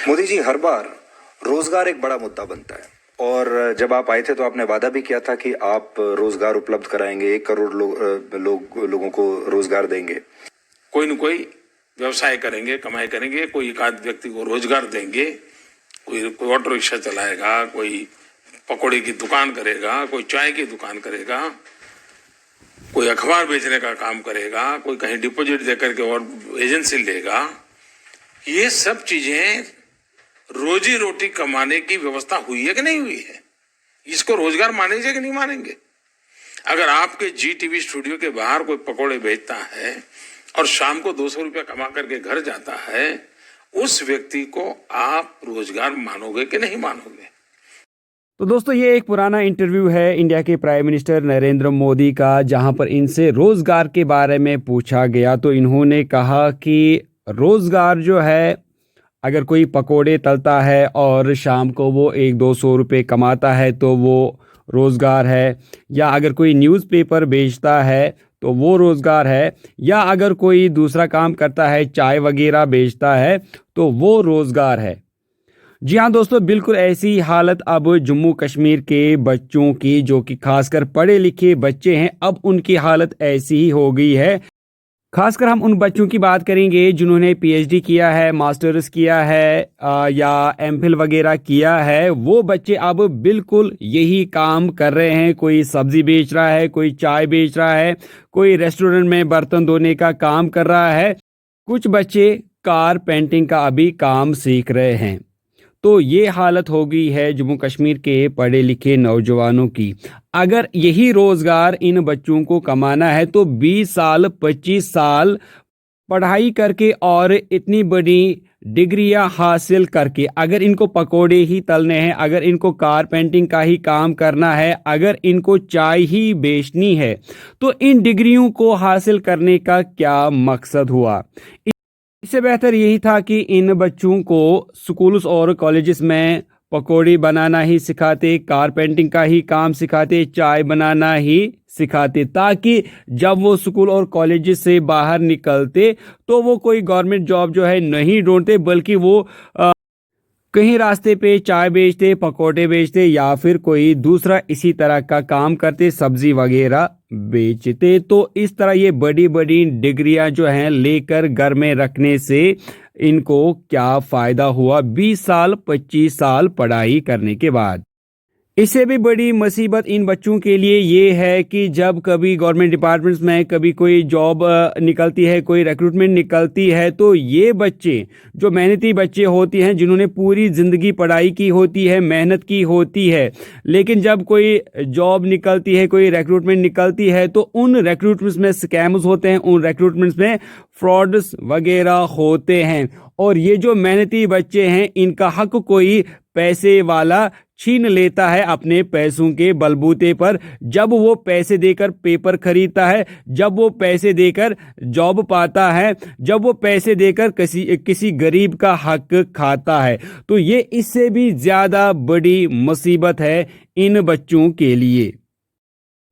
मोदी जी, हर बार रोजगार एक बड़ा मुद्दा बनता है और जब आप आए थे तो आपने वादा भी किया था कि आप रोजगार उपलब्ध कराएंगे, 1 करोड़ लोगों को रोजगार देंगे। कोई न कोई व्यवसाय करेंगे, कमाई करेंगे, कोई एक आध व्यक्ति को रोजगार देंगे, कोई ऑटो रिक्शा चलाएगा, कोई पकौड़े की दुकान करेगा, कोई चाय की दुकान करेगा, कोई अखबार बेचने का काम करेगा, कोई कहीं डिपॉजिट देकर के और एजेंसी लेगा। ये सब चीजें रोजी रोटी कमाने की व्यवस्था हुई है कि नहीं हुई है? इसको रोजगार मानेंगे कि नहीं मानेंगे? अगर आपके जी टीवी स्टूडियो के बाहर कोई पकौड़े बेचता है और शाम को 200 रुपया कमा करके घर जाता है, उस व्यक्ति को आप रोजगार मानोगे कि नहीं मानोगे? तो दोस्तों, ये एक पुराना इंटरव्यू है इंडिया के प्राइम मिनिस्टर नरेंद्र मोदी का, जहां पर इनसे रोजगार के बारे में पूछा गया तो इन्होंने कहा कि रोजगार जो है, अगर कोई पकोड़े तलता है और शाम को वो 100-200 रुपये कमाता है तो वो रोज़गार है, या अगर कोई न्यूज़पेपर बेचता है तो वो रोज़गार है, या अगर कोई दूसरा काम करता है, चाय वगैरह बेचता है तो वो रोज़गार है। जी हाँ दोस्तों, बिल्कुल ऐसी हालत अब जम्मू कश्मीर के बच्चों की, जो कि खासकर पढ़े लिखे बच्चे हैं, अब उनकी हालत ऐसी ही हो गई है। खासकर हम उन बच्चों की बात करेंगे जिन्होंने पीएचडी किया है, मास्टर्स किया है या एमफिल वगैरह किया है। वो बच्चे अब बिल्कुल यही काम कर रहे हैं। कोई सब्जी बेच रहा है, कोई चाय बेच रहा है, कोई रेस्टोरेंट में बर्तन धोने का काम कर रहा है, कुछ बच्चे कार पेंटिंग का अभी काम सीख रहे हैं। तो ये हालत हो गई है जम्मू कश्मीर के पढ़े लिखे नौजवानों की। अगर यही रोजगार इन बच्चों को कमाना है तो 20 साल 25 साल पढ़ाई करके और इतनी बड़ी डिग्रियां हासिल करके, अगर इनको पकोड़े ही तलने हैं, अगर इनको कारपेंटिंग का ही काम करना है, अगर इनको चाय ही बेचनी है, तो इन डिग्रियों को हासिल करने का क्या मकसद हुआ? इससे बेहतर यही था कि इन बच्चों को स्कूल्स और कॉलेजेस में पकौड़ी बनाना ही सिखाते, कारपेंटिंग का ही काम सिखाते, चाय बनाना ही सिखाते, ताकि जब वो स्कूल और कॉलेजेस से बाहर निकलते तो वो कोई गवर्नमेंट जॉब जो है नहीं ढूंढते, बल्कि वो कहीं रास्ते पे चाय बेचते, पकौड़े बेचते, या फिर कोई दूसरा इसी तरह का काम करते, सब्जी वगैरह बेचते। तो इस तरह ये बड़ी बड़ी डिग्रियां जो हैं लेकर घर में रखने से इनको क्या फायदा हुआ 20 साल 25 साल पढ़ाई करने के बाद? इससे भी बड़ी मुसीबत इन बच्चों के लिए ये है कि जब कभी गवर्नमेंट डिपार्टमेंट्स में कभी कोई जॉब निकलती है, कोई रिक्रूटमेंट निकलती है, तो ये बच्चे जो मेहनती बच्चे होते हैं, जिन्होंने पूरी ज़िंदगी पढ़ाई की होती है, मेहनत की होती है, लेकिन जब कोई जॉब निकलती है, कोई रिक्रूटमेंट निकलती है, तो उन रिक्रूटमेंट्स में स्कैम्स होते हैं, उन रिक्रूटमेंट्स में फ्रॉड्स वगैरह होते हैं। और ये जो मेहनती बच्चे हैं, इनका हक कोई पैसे वाला छीन लेता है अपने पैसों के बलबूते पर। जब वो पैसे देकर पेपर खरीदता है, जब वो पैसे देकर जॉब पाता है, जब वो पैसे देकर किसी गरीब का हक खाता है, तो ये इससे भी ज्यादा बड़ी मुसीबत है इन बच्चों के लिए।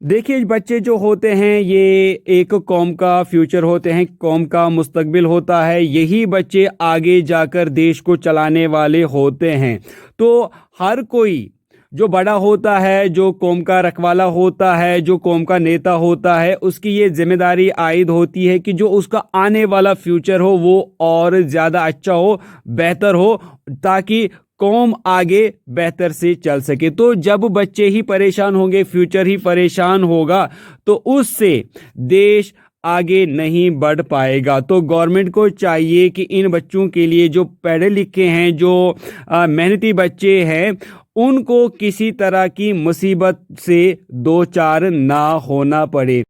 देखिए, बच्चे जो होते हैं ये एक कौम का फ्यूचर होते हैं, कौम का मुस्तकबिल होता है। यही बच्चे आगे जाकर देश को चलाने वाले होते हैं। तो हर कोई जो बड़ा होता है, जो कौम का रखवाला होता है, जो कौम का नेता होता है, उसकी ये जिम्मेदारी आयद होती है कि जो उसका आने वाला फ्यूचर हो वो और ज़्यादा अच्छा हो, बेहतर हो, ताकि कौम आगे बेहतर से चल सके। तो जब बच्चे ही परेशान होंगे, फ्यूचर ही परेशान होगा, तो उससे देश आगे नहीं बढ़ पाएगा। तो गवर्नमेंट को चाहिए कि इन बच्चों के लिए, जो पढ़े लिखे हैं, जो मेहनती बच्चे हैं, उनको किसी तरह की मुसीबत से दो चार ना होना पड़े।